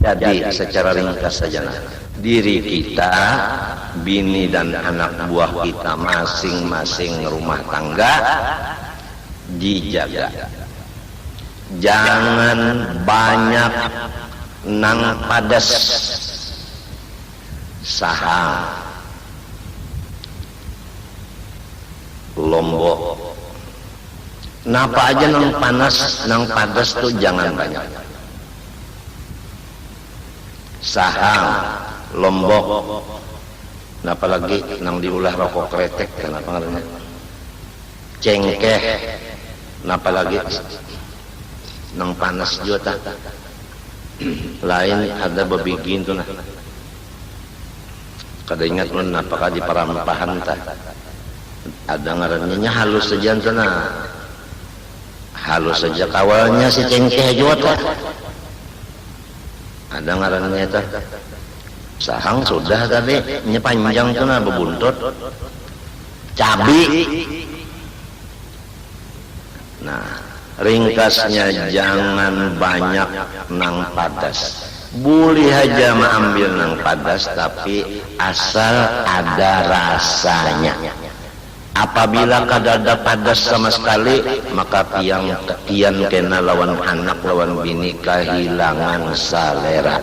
Jadi secara ringkas saja, diri kita, bini dan anak buah kita masing-masing rumah tangga dijaga. Jangan banyak nang padas, sahang, lombok, napa aja nang panas, nang padas tuh jangan banyak. Sahang, lombok, napa lagi nang diulah rokok kretek, kenapa ngarannya? Cengkeh, napa lagi nang panas juga tak? Lain ada bebigin tuh nah. Kada ingat mun apakah di parampahan tak? Ada ngarannya halus saja tuh nah. Halus saja kawalnya si cengkeh juga tak? Ada ngarannya itu. Sahang sudah tadi, nya panjang tuh nah bebuntut. Cabi. Nah, ringkasnya jangan banyak nang padas. Boleh aja mengambil nang padas tapi asal ada rasanya. Apabila kadada padas sama sekali, maka pian kena lawan anak lawan bini kehilangan selera.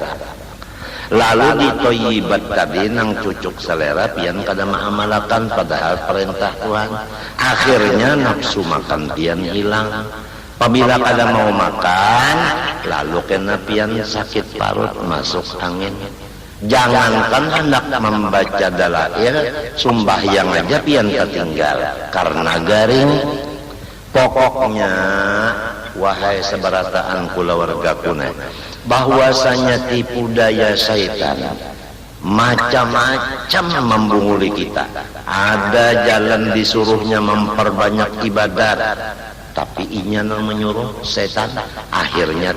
Lalu di toyibat tadi nang cucuk selera pian kada mengamalkan padahal perintah Tuhan. Akhirnya nafsu makan pian hilang. Apabila kada mau makan, lalu kena pian sakit parut masuk angin. Jangankan hendak membaca dalail, sumbahyang aja pian tertinggal karena garing. Pokoknya wahai sebarataan kula warga kuna, bahwasanya tipu daya syaitan macam-macam membunguli kita. Ada jalan disuruhnya memperbanyak ibadat, tapi inya menyuruh setan, akhirnya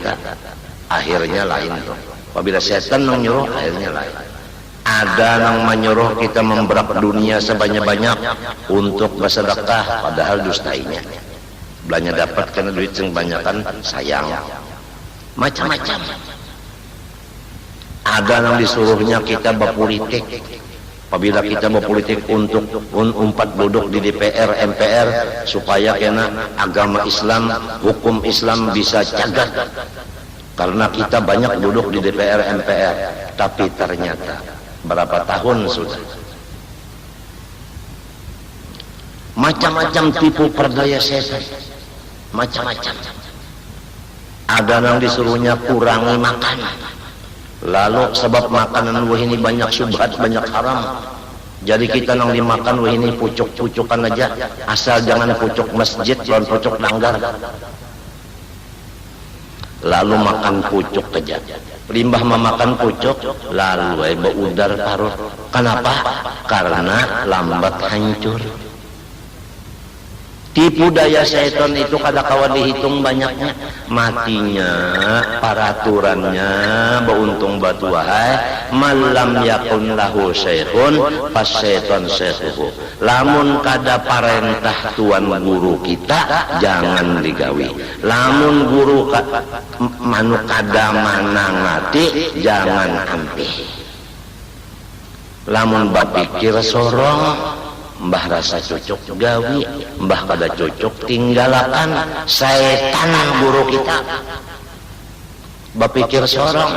lain tuh. Apabila setan menyuruh, akhirnya lain. Ada yang menyuruh kita memberak dunia sebanyak-banyak untuk bersedekah, padahal dustainya. Belanja dapat karena duit yang banyakan sayang. Macam-macam. Ada yang disuruhnya kita berpolitik. Apabila kita berpolitik untuk umpat duduk di DPR, MPR, supaya kena agama Islam, hukum Islam bisa cagat. Karena kita banyak duduk di DPR, MPR, tapi ternyata berapa tahun sudah macam-macam tipu perdaya setan, macam-macam. Ada yang disuruhnya kurangi makan, lalu sebab makanan wah ini banyak syubhat, banyak haram, jadi kita nang dimakan wah ini pucuk-pucukan aja, asal jangan pucuk masjid lawan pucuk langgar. Lalu makan pucuk aja, limbah memakan pucuk, lalu beudar parut. Kenapa? Karena lambat hancur. Tipu daya syaitan itu kada kawan dihitung banyaknya, matinya, peraturannya, beuntung batu wahai, malam yakun lahu syekhun, pas syaitan syekhuhu. Lamun kada parentah tuan guru kita, jangan digawi. Lamun guru manu kada manangati, jangan ampih. Lamun bapikir sorong, mbah rasa cocok gawi, mbah kada cocok tinggalakan. Setan guru kita bapikir sorong.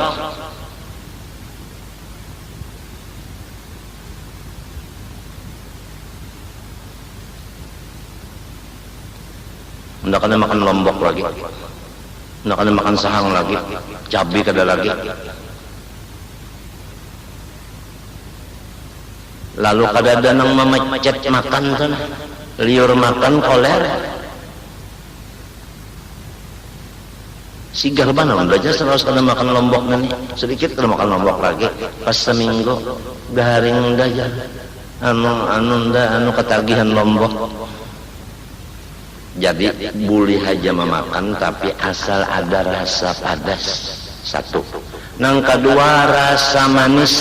Ndak kena makan lombok lagi, ndak kena makan sahang lagi, cabai kada lagi. Lalu kada ada nang memecet makan kan, liur makan koler. Sigar bana belajar terus kada makan lombok nih, sedikit kada makan lombok lagi, pas seminggu garing daja, anu ketagihan lombok. Jadi boleh aja memakan tapi asal ada rasa padas. Satu. Nang kedua rasa manis,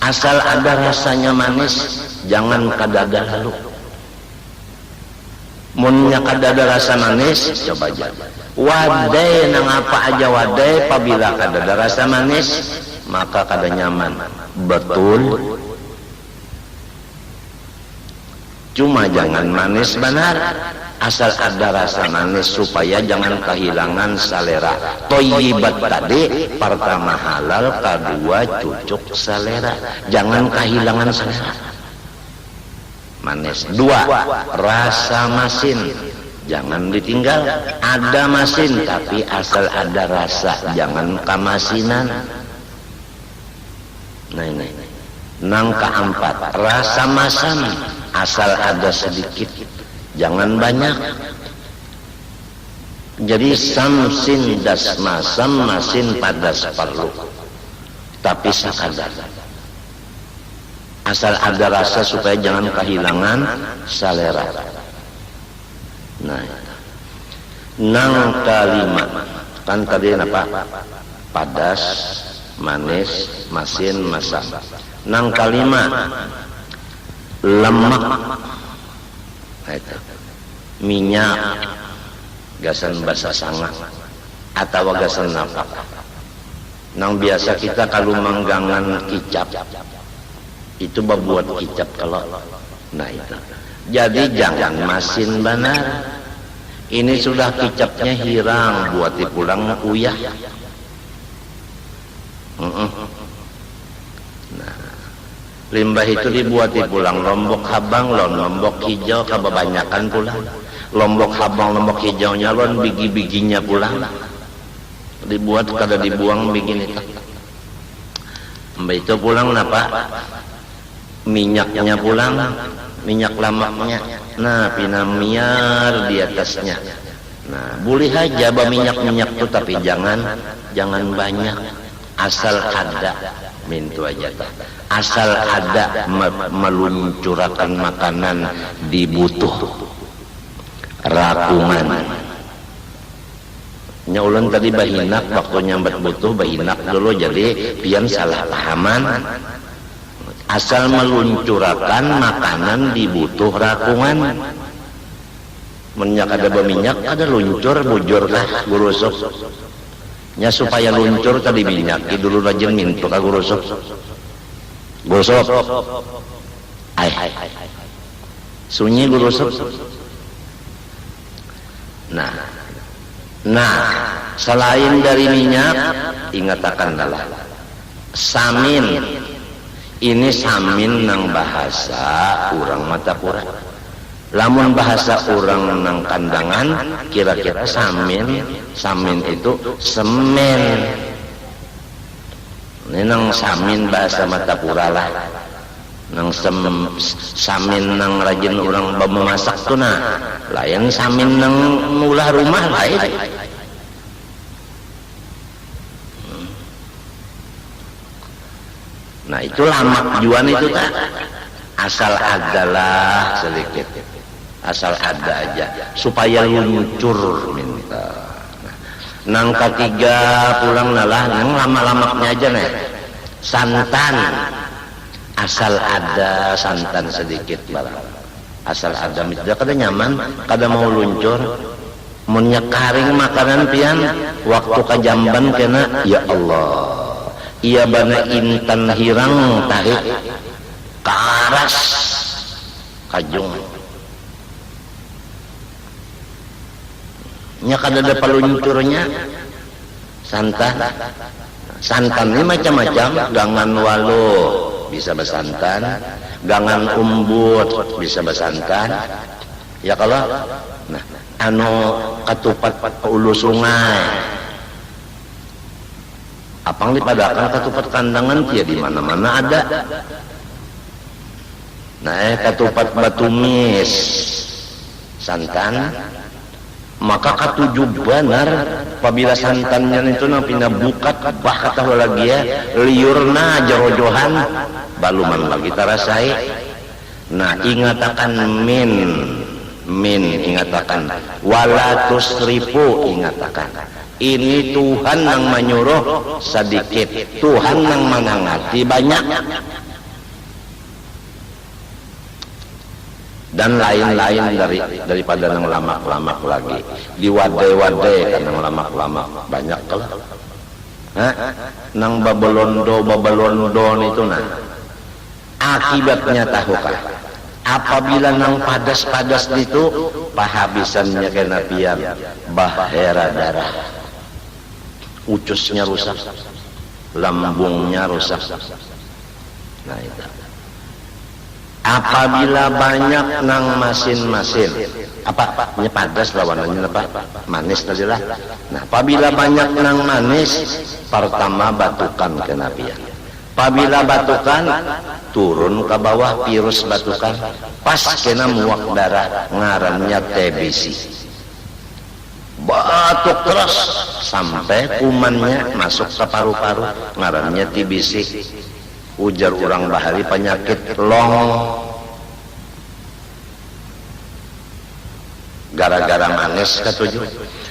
asal ada rasanya manis, jangan kadada lalu. Munnya kadada rasa manis, coba aja. Wadai nang apa aja wadai, apabila kada rasa manis maka kada nyaman. Betul. Cuma jangan manis benar, asal ada rasa manis supaya jangan kehilangan selera. Toyibat tadi pertama halal, kedua cucuk selera, jangan kehilangan selera. Manis. Dua, rasa masin, jangan ditinggal. Ada masin tapi asal ada rasa, jangan kamasinan. Nah ini. Nang keempat, rasa masam, asal ada sedikit, jangan banyak. Jadi samsin das masam, masin padas perlu, tapi sakadar. Asal ada rasa supaya jangan kehilangan selera. Nah, nang kelima kan tadi apa? Padas, manis, masin, masam. Nang kelima lemak. Nah, itu. Minyak, gasan basa sangah atau gasan napak. Nang biasa kita kalau manggangan kicap itu membuat kicap kalau. Nah itu. Jadi jangan masin benar. Ini sudah kicapnya hirang, buat dipulang uyah. Nah, limbah itu dibuat dipulang lombok habang, lombok hijau kebanyakan pulang. Lombok habang, lombok hijaunya lon biji-bijinya pulang. Dibuat kada dibuang begini. Mbak itu pulang napa? Minyaknya pulang, minyak lemaknya. Nah, pinamiar di atasnya. Nah, boleh aja minyak-minyak itu, tapi jangan banyak. Asal ada, mintu aja. Asal ada meluncurkan makanan dibutuh rakungan. Nyaulan tadi bahinak, waktu nyambat butuh bahinak dulu, jadi pian salah pahaman. Asal meluncurkan makanan dibutuh rakungan. Menyak ada berminyak, ada luncur, bujur lah gurusuk. Nya supaya luncur tadi minyak, dulu rajin mintu ka gurusuk. Gurusuk. Sunyi gurusuk. Nah, selain dari minyak, ingat akan adalah samin. Ini samin nang bahasa urang Matapura. Lamun bahasa urang nang kandangan, kira-kira samin itu semen. Ini nang samin bahasa Matapura lah. Nang samin nang rajin urang memasak tuh nah. Lain samin nang mulah rumah lain. Nah itu lamak juan itu tak, asal adalah sedikit, asal ada aja supaya luncur minta. Nang ketiga pulang nalah nang lama-lamaknya aja nih, santan, asal ada santan sedikit barang, asal ada minta kada nyaman, kada mau luncur, menyekaring makanan pian, waktu kajamban kena, ya Allah. Ia bana intan hirang tarik karas kajung nya kada ada peluncurnya. Santan ini macam-macam, gangan walu bisa bersantan, gangan umbut bisa bersantan ya. Kalau nah ketupat ulu sungai apang dipadakan ketupat kandangan dia di mana-mana ada. Nah, ketupat batumis santan, maka ketujuh benar apabila santannya itu napina bukat bah kata lagi ya liurna jarojohan baluman lagi tarasai. Nah, ingatakan min ingatakan wala tusrifu ingatakan. Ini Tuhan yang menyuruh sedikit, Tuhan yang menangati banyak. dan lain-lain daripada nang lamak-lamak lagi di wade-wade kan nang lamak-lamak banyak kalau nang babalondo itu nah akibatnya tahukah apabila nang padas-padas itu pahabisannya kena pian bahera darah ucusnya rusak lambungnya rusak. Nah itu apabila banyak nang masin-masin apa padas lawanannya apa manis tadi lah. Nah apabila banyak nang manis pertama batukan kena pian. Apabila batukan turun ke bawah virus batukan pas kena muak darah ngarannya TBC batuk terus sampai kumannya masuk ke paru-paru ngarannya TBC. Ujar orang bahari penyakit long gara-gara manis ketujuh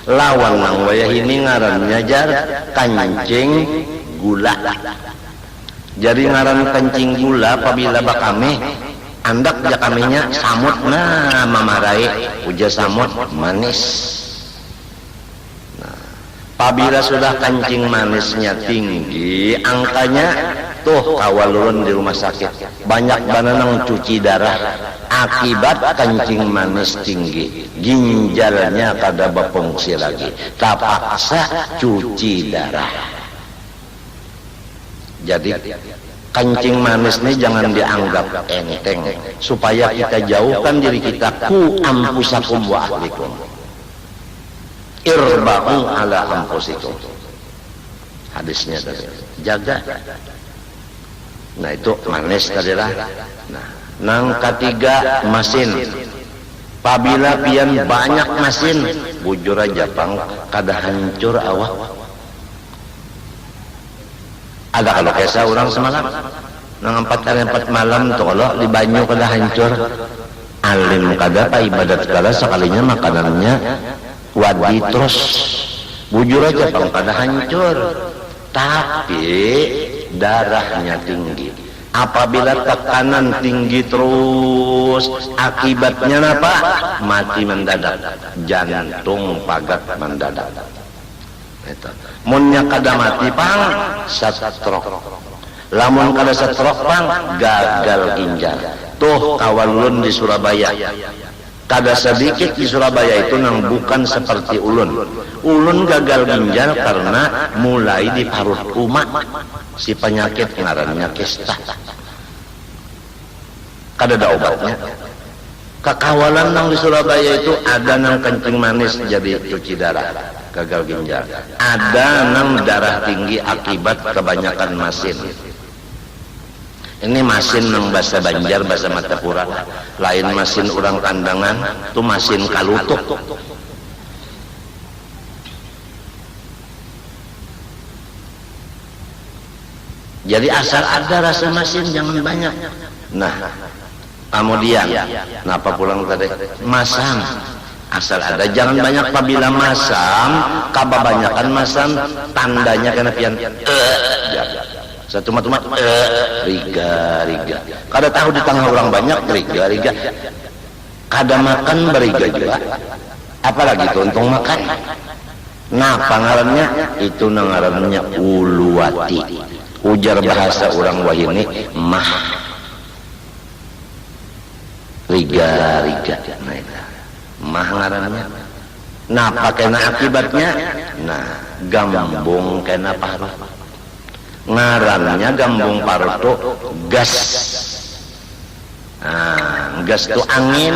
lawan nang wayah ini ngarannya jar kancing gula. Jadi ngaran kencing gula apabila bakame andak jakaminya samut nah mamarai ujar samut manis. Apabila sudah kencing manisnya tinggi angkanya tuh kawalun di rumah sakit banyak bananang cuci darah akibat kencing manis tinggi ginjalnya kada berfungsi lagi terpaksa cuci darah. Jadi kencing manis ini jangan dianggap enteng supaya kita jauhkan diri kita ku ampusakum wa ahlikum irba'u ala anfusikum hadisnya tadi jaga. Nah itu manis tadi lah. Nah nang ketiga masin apabila pian banyak masin bujur aja pang kada hancur awak ada kalau kisah orang semalam nang 4 hari 4 malam tuh kalau di banyu kada hancur alim kada pa ibadat kada sekalinya makanannya wadi terus bujur aja pang kada hancur tapi darahnya tinggi. Apabila tekanan tinggi terus akibatnya apa? Mati mendadak, jantung pagat mendadak. Itu. Munnya kada mati pang stroke. Lamun kada stroke pang gagal ginjal. Tuh kawalun di Surabaya. Kada sedikit di Surabaya itu nang bukan seperti ulun. Ulun gagal ginjal karena mulai di parut umat si penyakit ngarannya kista. Kada ada obatnya. Kekawalan nang di Surabaya itu ada nang kencing manis jadi cuci darah gagal ginjal. Ada nang darah tinggi akibat kebanyakan masin. Ini masin nang bahasa Banjar, bahasa Matapura. Lain masin orang kandangan, itu masin kalutuk. Jadi asal ada rasa masin jangan banyak. Nah, kemudian, napa pulang tadi? Masam. Asal ada jangan banyak. Apabila masam, kebanyakan masam, tandanya kena pian. Satu mat riga. Kada tahu di tengah orang banyak riga. Kada makan beriga juga. Apalagi itu untung makan. Nah, pangarannya itu ngarannya uluwati. Ujar bahasa orang wahini mah riga. Nah, itu. Mah ngarannya. Nah, pakainya akibatnya. Nah, gambung kena paru. Ngarannya gambung paru gas. Nah, gas itu angin.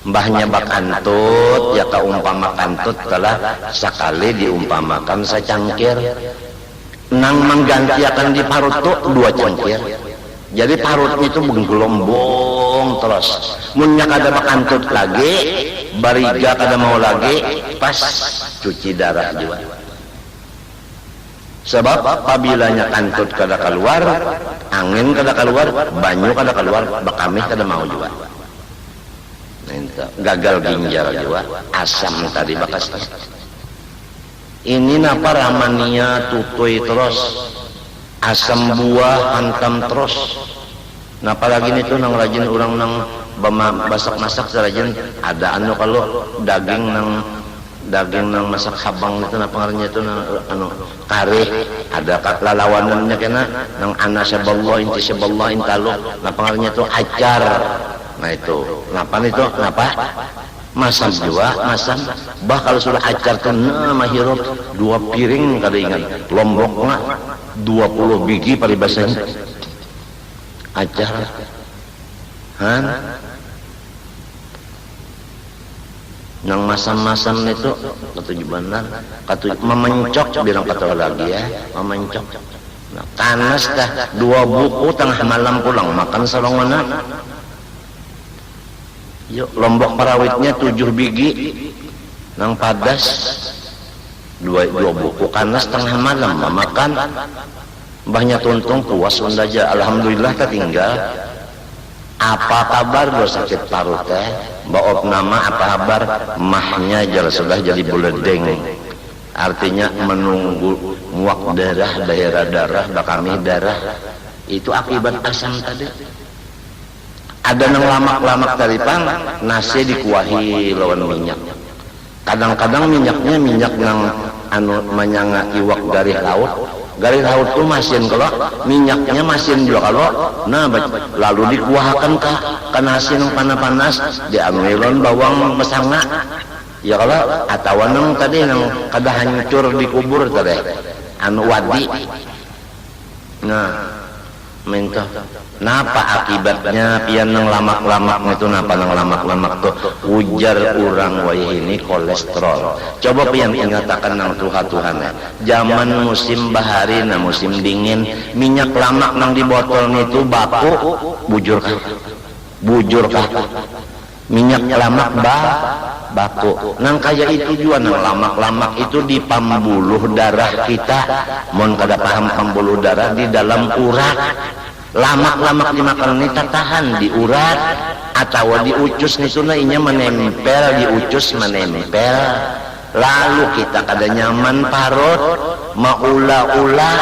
Mbahnya bak antut ya kaumpama kantut telah sekali diumpamakan secangkir nang menggantikan di parut itu 2 cangkir. Jadi parutnya itu menggelombong terus munnya kada bak antut lagi bariga kada mau lagi pas cuci darah juga. Sebab apabilanya kantut kada keluar, angin kada keluar, banyu kada keluar, bakami kada mau juga. Gagal ginjal juga, asam tadi bakas. Ini napa ramania tutui terus, asam buah hantam terus. Napa lagi itu nang rajin orang nang masak-masak serajan ada anu kalau daging nang masak habang itu napa ngarannya itu anu kare ada lalawanannya kena nang ana saballah inti saballah intalu napa ngarannya itu acar. Nah itu napa itu napa masam juga masam bah kalau sudah acar tuh nama hirup 2 piring kada ingat lomboknya 20 biji paribasan acar han nang masam-masam itu ketujuh benar ketujuh memencok bilang kata lagi ya memencok. Nah, panas dah 2 buku tengah malam pulang makan sarongan. Yuk lombok parawitnya 7 biji nang padas 2 buku panas tengah malam makan banyak tuntung puas aja alhamdulillah ketinggal. Apa kabar lo sakit parut teh baop nama apa kabar mahnya sudah jadi buledeng artinya menunggu muak darah bakami darah itu akibat asam tadi. Ada nang lamak-lamak taripang nasi dikuahi lawan minyak. Kadang-kadang minyaknya minyak nang anu manyanga iwak dari laut tuh masin kalau minyaknya masin juga kalau nah lalu dikuahkan ke nasi nang panas diambilon bawang mesanga ya kalau atau nang tadi nang kada hancur dikubur tadi anu wadi. Nah minta napa akibatnya pian nang lamak-lamak itu napa nang lamak-lamak tuh ujar urang wayah ini kolesterol. Coba pian ingatakan nang Tuhan zaman musim bahari na musim dingin minyak lamak nang di botol itu baku bujur kah minyak lamak baku nang kaya itu juga nang lamak-lamak itu di pembuluh darah kita mon kada paham pembuluh darah di dalam urat. Lamak-lamak dimakan ini tahan di urat atau di ucus nih sunah inya menempel di ucus menempel lalu kita kada nyaman parut maula-ula.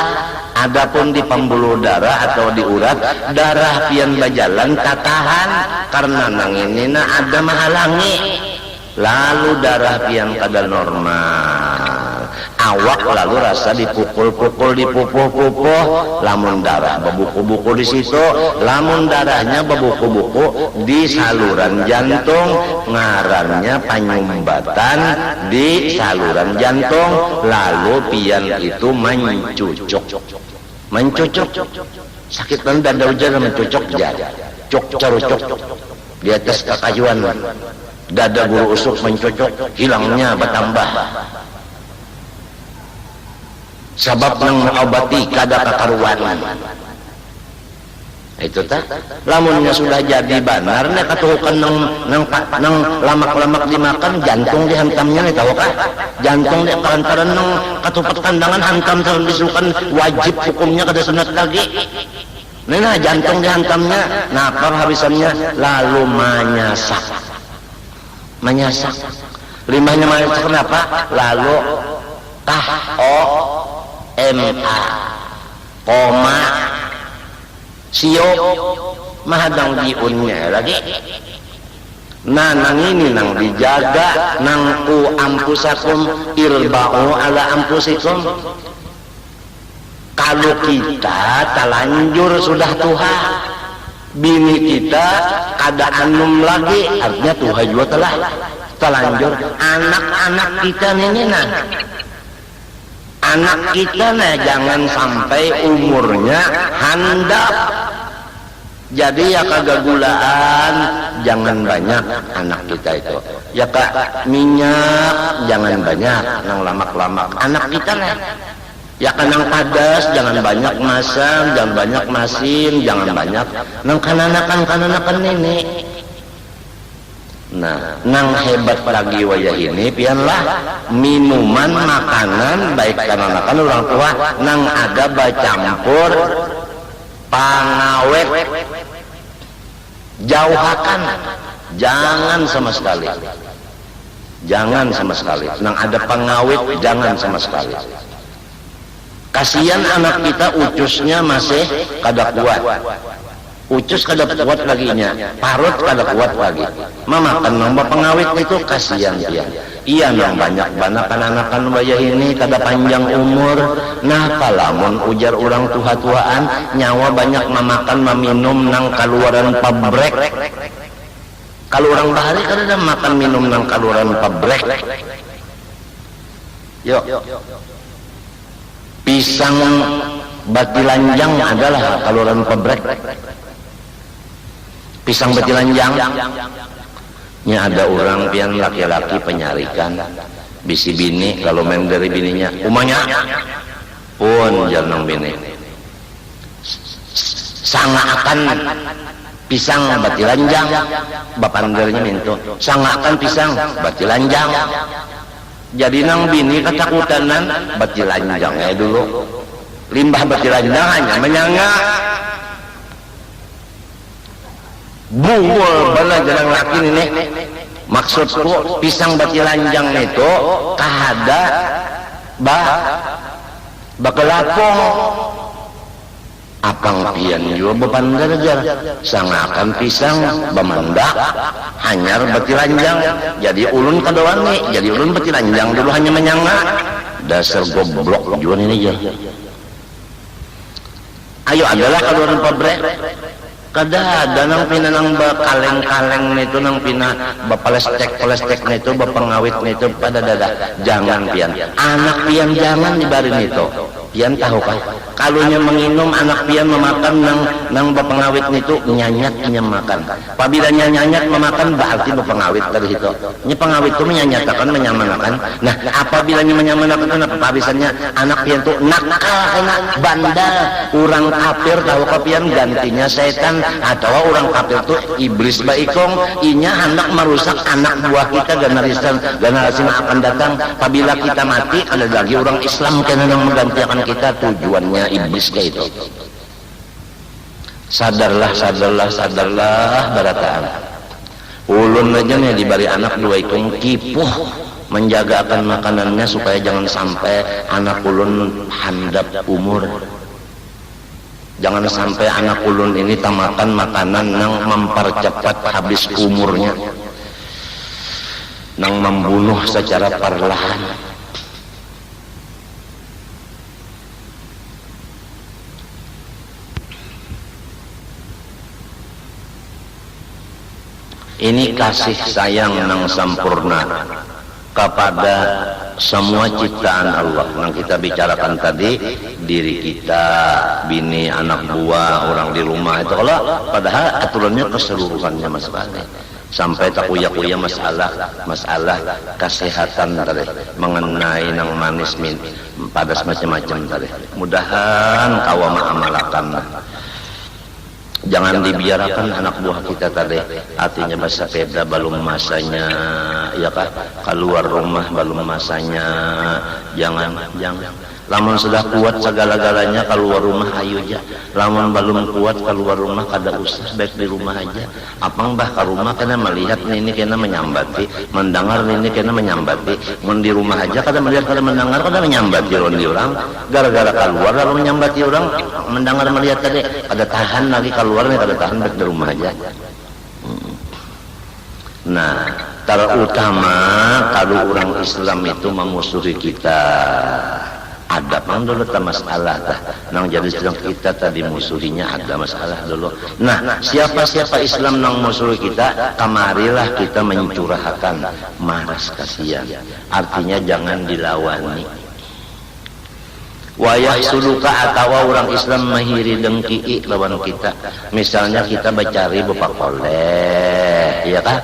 Adapun di pembuluh darah atau di urat darah pian bajalan tatahan karena nang ini ada mahalangi lalu darah pian kada normal awak lalu rasa dipukul-pukul dipupuh-pupuh lamun darah bebuku-buku di situ lamun darahnya bebuku-buku di saluran jantung ngarannya panyumbatan di saluran jantung lalu pian itu mencucuk sakit dada ujar mencucuk jaga cuk carucuk di atas kakayuan dada bulu usuk mencucuk hilangnya bertambah sabab nang mengobati kada kakaruan itu tak lamunnya sudah jadi banar nih katuhukan nang lamak-lamak dimakan jantung dihantamnya nih tahu kah jantung di kalantaran nang katupat kandangan hantam terus disukan wajib hukumnya kada sunat lagi nah jantung dihantamnya nah perhabisannya lalu menyasak limahnya menyasak kenapa lalu KOMA koma siok mahadang diunnya lagi nah nang ini nang dijaga nang ampusakum irba'u ala ampusikum. Kalau kita telanjur sudah tuha bini kita kada anum lagi artinya tuha juga telah telanjur anak-anak kita ini nah anak kita nah jangan sampai umurnya handap jadi ya kagak gulaan jangan banyak anak kita itu ya kak minyak jangan banyak nang lamak-lamak anak kita nah ya kanang padas jangan banyak masam jangan banyak masin jangan banyak nang kananakan ini. Nah, nang hebat lagi wayah ini pianlah minuman makanan baik kananakan orang tua nang ada bacampur pangawet jauhakan jangan sama sekali nang ada pengawet jangan sama sekali. Kasihan anak kita ucusnya masih kada kuat ucus kada kuat lagi nya, parut kada kuat lagi. Mamakan nang pengawit itu kasihan dia. Iya nang banyak anakan wayah ini kada panjang umur. Nah kalamun ujar orang tua-tuaan nyawa banyak mamakan meminum nang kaluaran pabrek. Kalau orang bahari kada makan minum nang kaluaran pabrek. Yuk. Pisang batilanjang adalah kaluaran pabrek. Pisang batilanjang nya ada orang pian laki-laki penyarikan bisi bini kalau main dari bininya umanya pun jangan bini sangakan pisang batilanjang bapandernya minto sangakan pisang batilanjang jadi nang bini ketakutan batilanjang dulu limbah batilanjang hanya menyanga bungul bala jarang laki ini maksudku pisang batilanjang itu kahada bakelapong apang pian juga beban garajar sangakan pisang bamandak hanyar batilanjang jadi ulun kadawani jadi ulun batilanjang dulu hanya menyanga dasar goblok juga ini ya ayo adalah kaluaran pabrek kada ada nang pinanang kaleng-kaleng itu nang pina bapalestek itu bapengawit itu pada dada jangan pian anak pian jangan dibarin itu pian tahu kan kalunya menginum anak pian memakan nang bapengawit itu nyanyatnya makan apabila nyanyat memakan berarti bapengawit dari itu pengawit itu menyanyatakan menyamanakan nah apabila menyamanakan apa habisannya anak pian itu nakal kena bandal orang kafir tahu kapian gantinya setan atau orang kafir itu iblis baikong inya hendak merusak anak buah kita generasi yang akan datang apabila kita mati ada lagi orang Islam kena yang menggantikan kita tujuannya iblis kayak itu sadarlah barataan ulun aja nih diberi anak dua ikung kipuh menjaga akan makanannya supaya jangan sampai anak ulun handap umur. Jangan sampai anak ulun ini tamakan makanan yang mempercepat habis umurnya, yang membunuh secara perlahan. Ini kasih sayang yang sempurna kepada semua ciptaan Allah yang kita bicarakan tadi, diri kita, bini, anak buah, orang di rumah itu kalau padahal aturannya keseluruhannya Mas Bani sampai tak kuya-kuya masalah kesehatan tadi mengenai nang manis min padas macam-macam tadi mudahan kawama amalakan jangan dibiarkan anak buah kita tadi artinya bahasa peda belum masanya ya kah keluar rumah belum masanya jangan lamun sudah kuat segala-galanya keluar rumah ayo aja lamun belum kuat keluar rumah kada usah baik di rumah aja apang bah ke rumah kena melihat ini kena menyambati mendengar ini kena menyambati mun di rumah aja kada melihat kada mendengar kada menyambati orang gara-gara keluar lalu menyambati orang mendengar melihat tadi kada tahan lagi keluar nih kada tahan baik di rumah aja nah terutama kalau orang Islam itu memusuhi kita ada dulu masalah nang jadi sedang kita tadi musuhinya ada masalah dulu nah siapa Islam nang musuhi kita kamarilah kita mencurahkan maras kasihan artinya jangan dilawani wayah suluka atau orang Islam mahiri dengki lawan kita misalnya kita bacari bapak koleh ya kan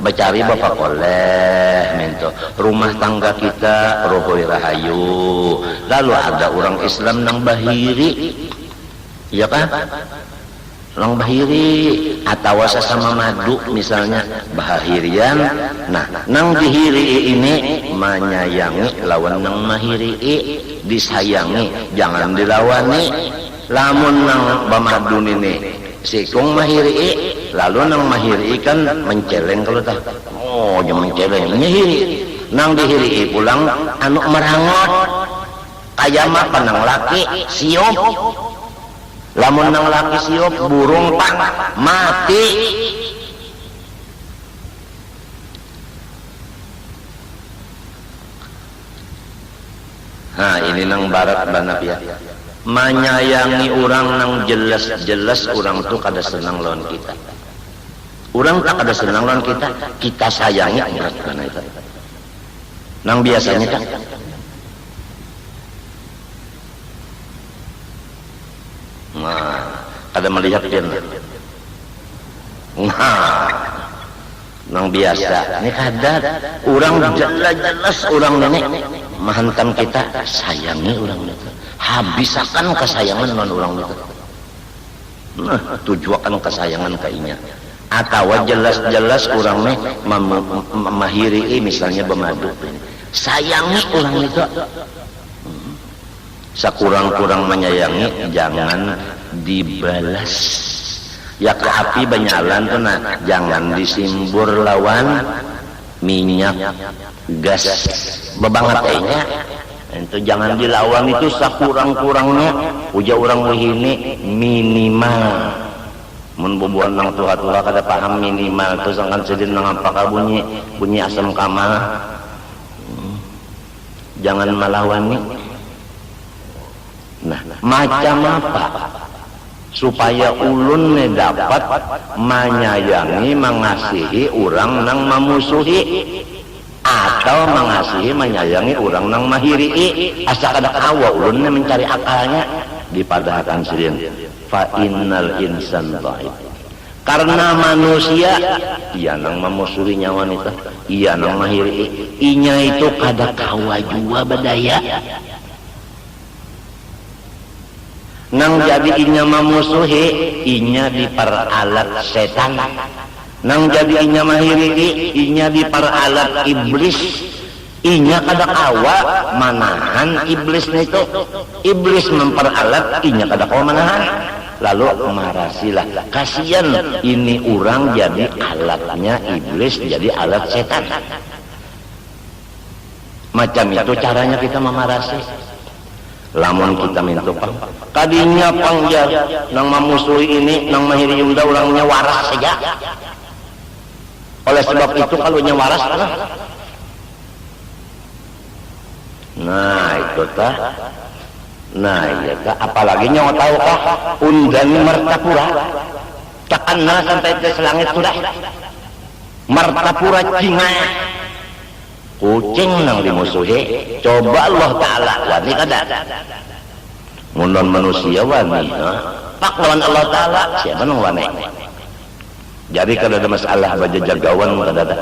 bacari bapak koleh minto rumah tangga kita rohoi rahayu lalu ada orang Islam nang bahiri ya kan nang bahiri atau sesama madu misalnya bahirian nah nang dihiri ini menyayangi lawan nang mahiri disayangi jangan dilawani lamun nang bamadun ini sikung mahiri lalu nang mahiri kan menceleng kalau tak oh jangan menceleng nyihiri nang dihiri pulang anu merangot kaya mah panang laki siop Lamun nang laki siop burung pan mati. Nah ini nang barat banap ya, menyayangi orang nang jelas-jelas orang tuh kada senang lawan kita. Orang tak kada senang lawan kita sayangi berat mana itu. Nang biasanya kan nah kada melihat dia nang biasa ini kada orang jelas-jelas orang nenek menghantam kita sayangi orang itu, habisakan kesayangan non orang itu, nah tujuan kesayangan kainya, atau jelas-jelas orang nih memahiri misalnya bermadu, sayangi orang itu, sekurang-kurang menyayangi jangan dibalas, ya ke api banyalan tuh nah jangan disimbur lawan minyak gas bebangatnya itu jangan dilawan itu sakurang-kurangnya uja orang ini minimal mun bubuhan nang tua-tua kada paham minimal terus akan sedih nang apakah bunyi asam kamal jangan melawani. Nah macam apa supaya ulun dapat menyayangi mengasihi orang nang memusuhi atau mengasihi menyayangi orang nang mahiri asa kada kawa ulun mencari akalnya dipadahkan sidin fa innal insan dhaif karena manusia iya nang memusuhi nyawa wanita iya nang mahiri inya itu kada kawa jua badaya nang jadi inya memusuhi inya diperalat setan nang jadi inya mahiri inya diperalat iblis inya kada kawa manahan iblis itu iblis memperalat inya kada kawa manahan lalu marasilah kasihan ini orang jadi alatnya iblis jadi alat setan macam itu caranya kita memarasi. Lamun kita minta pang kadinya pangjar nang memusuhi ini nang mahiri yunda orangnya waras saja oleh sebab itu kalau nya waras nah itu tah nah iya tah apalagi nyawa tahu kah undan Martapura takana sampai ke selangit sudah Martapura cinga kucing nang dimusuhi coba Allah Ta'ala wani kada ngundon manusia wani pak lawan Allah Ta'ala siapa nang wani jadi kada ada masalah baca jagawan kada ada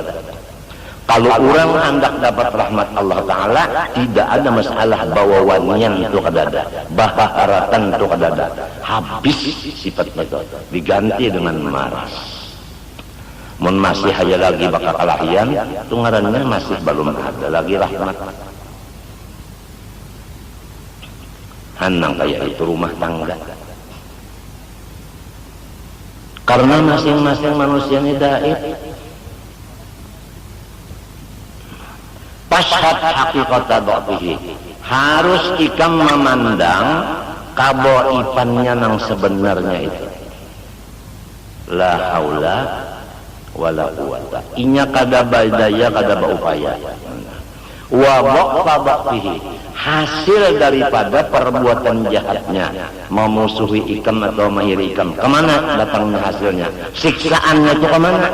kalau orang hendak dapat rahmat Allah Ta'ala tidak ada masalah bawa wanian itu kada ada baharatan itu kada ada habis sifat itu diganti dengan maras mun masih hanya lagi bakal kalahian tunggarannya masih belum ada lagi rahmat hanang kayak itu rumah tangga karena masing-masing manusia ini daib pashad hakikata dhafihi harus ikam memandang kaboifannya nang sebenarnya itu la haula wala quwata inya kada badaya kada baupaya wa baqabihi hasil daripada perbuatan jahatnya memusuhi ikam atau mahiri ikam kemana datangnya hasilnya siksaannya itu kemana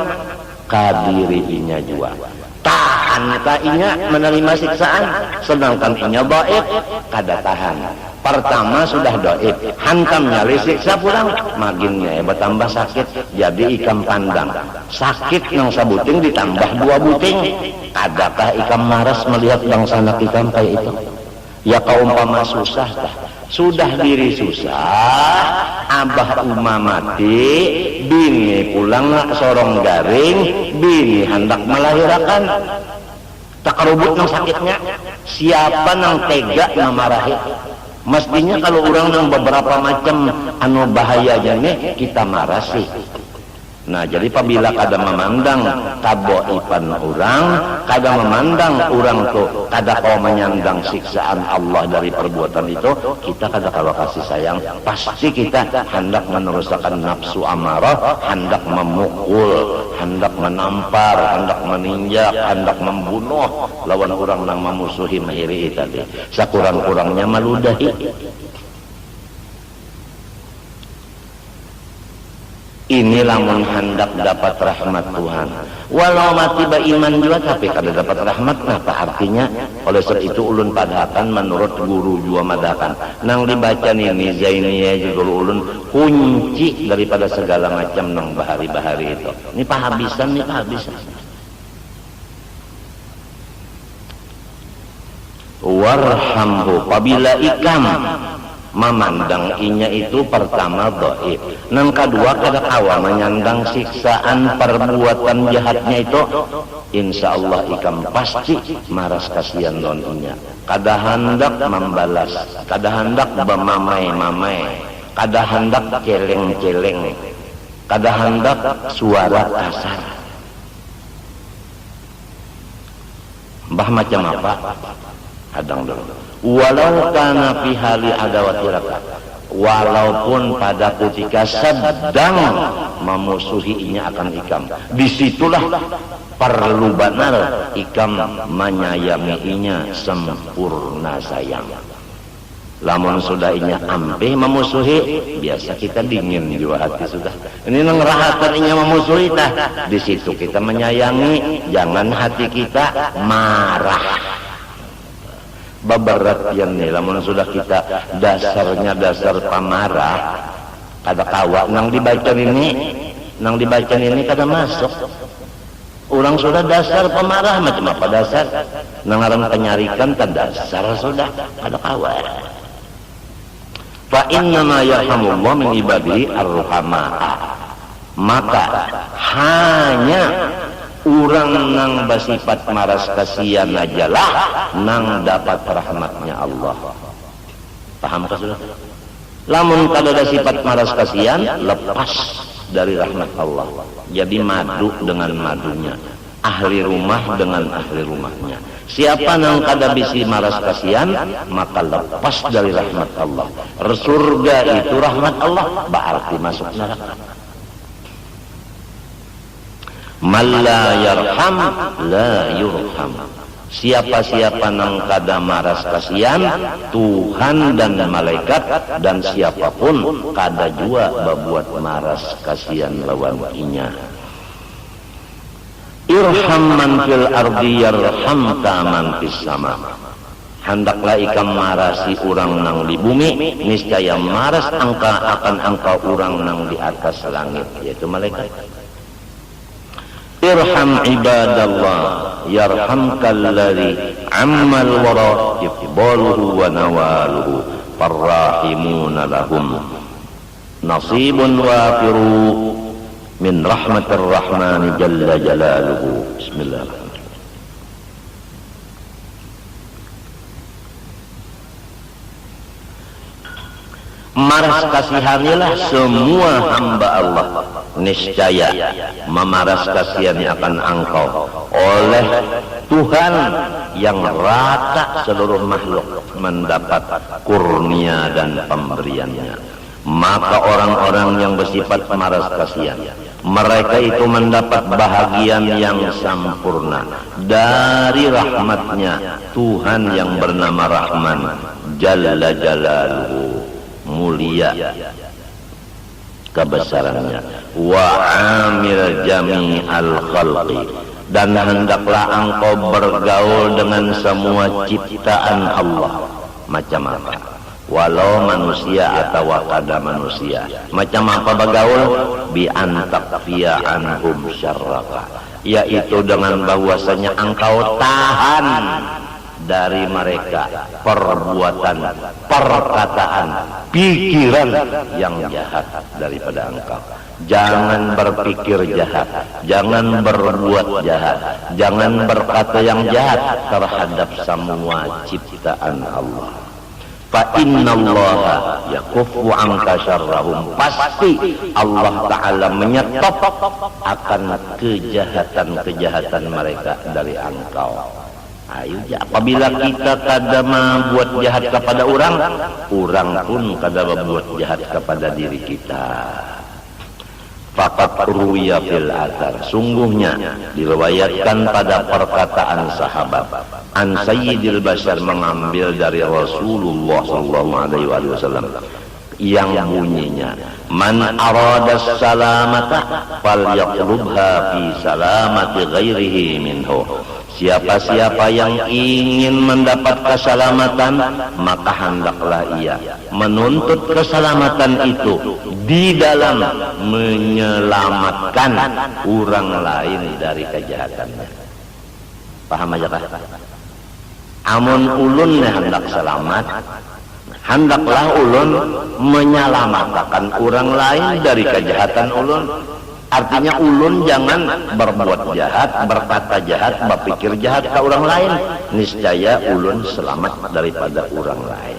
kadirinya jua tahan inya menerima siksaan sedangkan inya dhaif kada tahan pertama sudah dhaif hantam nyali siksa pulang maginnya bertambah sakit jadi ikam pandang sakit yang sabuting ditambah dua buting adakah ikam maras melihat bangsa anak ikam kayak itu ya kaumpama susah sudah diri susah abah umah mati bini pulang sorong garing bini hendak melahirkan tak kerubut nang sakitnya siapa nang tega memarahi mestinya kalau orang yang beberapa macam anu bahayanya nih kita marasi Nah, jadi apabila kada memandang kaboipan orang, kada memandang orang tuh, kada kau menyandang siksaan Allah dari perbuatan itu, kita kada kalau kasih sayang, pasti kita hendak meneruskan nafsu amarah, hendak memukul, hendak menampar, hendak meninjak, hendak membunuh lawan orang yang memusuhi mahiri tadi. Sakurang-kurangnya meludahi. Ini lamun hendak dapat rahmat Tuhan. Walau mati beriman juga tapi kada dapat rahmat, apa artinya? Oleh sebab itu ulun padakan menurut guru jua madakan. Nang dibaca ini Zainiyah juga ulun kunci daripada segala macam nang bahari-bahari itu. Ini pahabisan, ini pahabisan. Warhamhu, apabila ikam memandang inya itu pertama dhaif, nang kedua kada kawa menyandang siksaan perbuatan jahatnya itu, insya Allah ikam pasti maras kasihan don inya, kada hendak membalas, kada hendak bermamai-mamai, kada hendak celeng-celeng, kada hendak suara kasar. Mbah macam apa? Hadang dulu. Walau kana fi hali adawatiraka, walaupun pada ketika sedang memusuhinya akan ikam, disitulah perlu benar ikam menyayanginya sempurna sayang. Lamun sudah inya ampe memusuhi, biasa kita dingin juga hati sudah. Ini nang rahatan inya memusuhi dah, di situ kita menyayangi, jangan hati kita marah. Babarat yang nih, lamun sudah kita dasarnya dasar pamarah, kada kawa nang dibaca ini kada masuk. Orang sudah dasar pemarah macam apa dasar? Nang aran penyarikan tak dasar sudah kada kawa. Fa inna ma yarhamullah min ibadihi ar-ruhamaa. Maka hanya orang nang bersifat maras kasihan ajalah nang dapat rahmatnya Allah. Paham kah sudah? Lamun kada ada sifat maras kasihan, lepas dari rahmat Allah. Jadi madu dengan madunya, ahli rumah dengan ahli rumahnya. Siapa nang kada bisi maras kasihan, maka lepas dari rahmat Allah. Surga itu rahmat Allah, berarti masuk neraka. Man la yarham la yurham. Siapa-siapa nang kada maras kasihan, Tuhan dan malaikat dan siapapun kada jua berbuat maras kasihan lawan inya. Irham man fil ardi yarhamka man fis sama. Hendaklah ikam marasi orang nang di bumi, niscaya maras akan engkau orang nang di atas langit, yaitu malaikat. Irham ibadallah yarhamkal ladzi ammal wara ifdaluhu wa nawaluhu farrahimuna lahum nasibun wafiru min rahmatir rahmani jalla jalaluhu. Bismillahirrahmanirrahim. Maras kasihanilah semua hamba Allah, niscaya memaras kasihani akan engkau oleh Tuhan yang rata seluruh makhluk mendapat kurnia dan pemberiannya. Maka orang-orang yang bersifat maras kasihan, mereka itu mendapat bahagian yang sempurna dari rahmatnya Tuhan yang bernama Rahman Jalla Jalaluhu, mulia kebesarannya. Wa amil jami'al khalqi, dan hendaklah engkau bergaul dengan semua ciptaan Allah. Macam apa? Walau manusia atau kada manusia. Macam apa bergaul? Bi antakfiya anhum syarraka, yaitu dengan bahwasanya engkau tahan dari mereka perbuatan, perkataan, pikiran yang jahat daripada engkau. Jangan berpikir jahat, jangan berbuat jahat, jangan berkata yang jahat terhadap semua ciptaan Allah. fa innallaha yakuffu anka syarrahum, pasti Allah Ta'ala menyetop akan kejahatan-kejahatan mereka dari engkau. Ayo, apabila kita kada buat jahat kepada orang pun kada buat jahat kepada diri kita. Faqat ruwiya fil athar, sungguhnya diriwayatkan pada perkataan sahabat an sayyidil bashar, mengambil dari Rasulullah sallallahu alaihi wasallam, yang bunyinya man arada salamata falyatlubha fi salamati ghairihi minhu. Siapa-siapa yang ingin mendapat keselamatan, maka hendaklah ia menuntut keselamatan itu di dalam menyelamatkan orang lain dari kejahatannya. Paham aja kah? Amun ulun hendak selamat, hendaklah ulun menyelamatkan orang lain dari kejahatan ulun. Artinya ulun jangan berbuat jahat, berkata jahat, berpikir jahat ke orang lain. Niscaya ulun selamat daripada orang lain.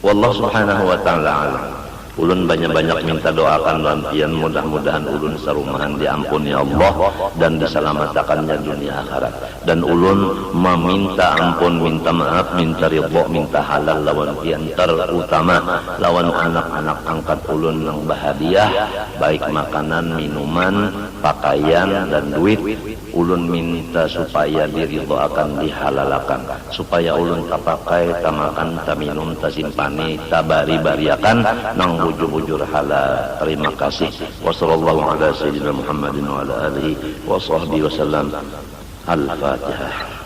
Wallahu subhanahu wa ta'ala alam. Ulun banyak-banyak minta doakan dan pian, mudah-mudahan ulun sarumahan diampuni Allah dan diselamatkannya dunia akhirat. Dan ulun meminta ampun, minta maaf, minta ridha, minta halal lawan pian, terutama lawan anak-anak angkat ulun yang bahagia, baik makanan, minuman, pakaian dan duit. Ulun minta supaya diridhakan, dihalalkan, supaya ulun tapakai, tamakan, taminum, tasimpani, tabari-bariakan nang bujur-bujur halal. Terima kasih. Wassallallahu ala sayyidina Muhammadin wa ala alihi wa sahbihi wasallam. Al-Fatihah.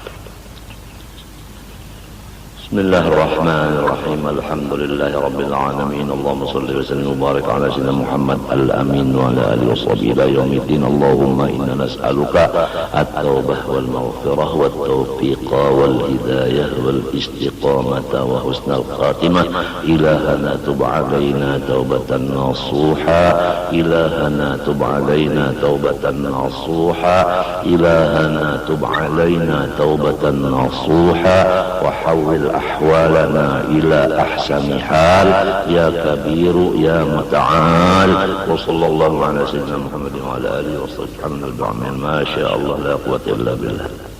Bismillahirrahmanirrahim. Alhamdulillahi rabbil alamin. Allahumma shalli wa sallim wa barik ala sayyidina Muhammad al-amin wa ala alihi wa sahbihi ila yaumiddin. Allahumma inna nas'aluka at-taubah wal maghfirah wat tawfiq wal hidayah wal istiqamata wa husnal khatimah. Ilahana tub alaina taubatan nasuha. Ilahana tub alaina taubatan nasuha. Ilahana tub alaina taubatan nasuha wa hawwil أحوالنا إلى أحسن حال يا كبير يا متعال. وصلى الله على سيدنا محمد وعلى آله وصحبه وسلم. ما شاء الله لا قوة إلا بالله.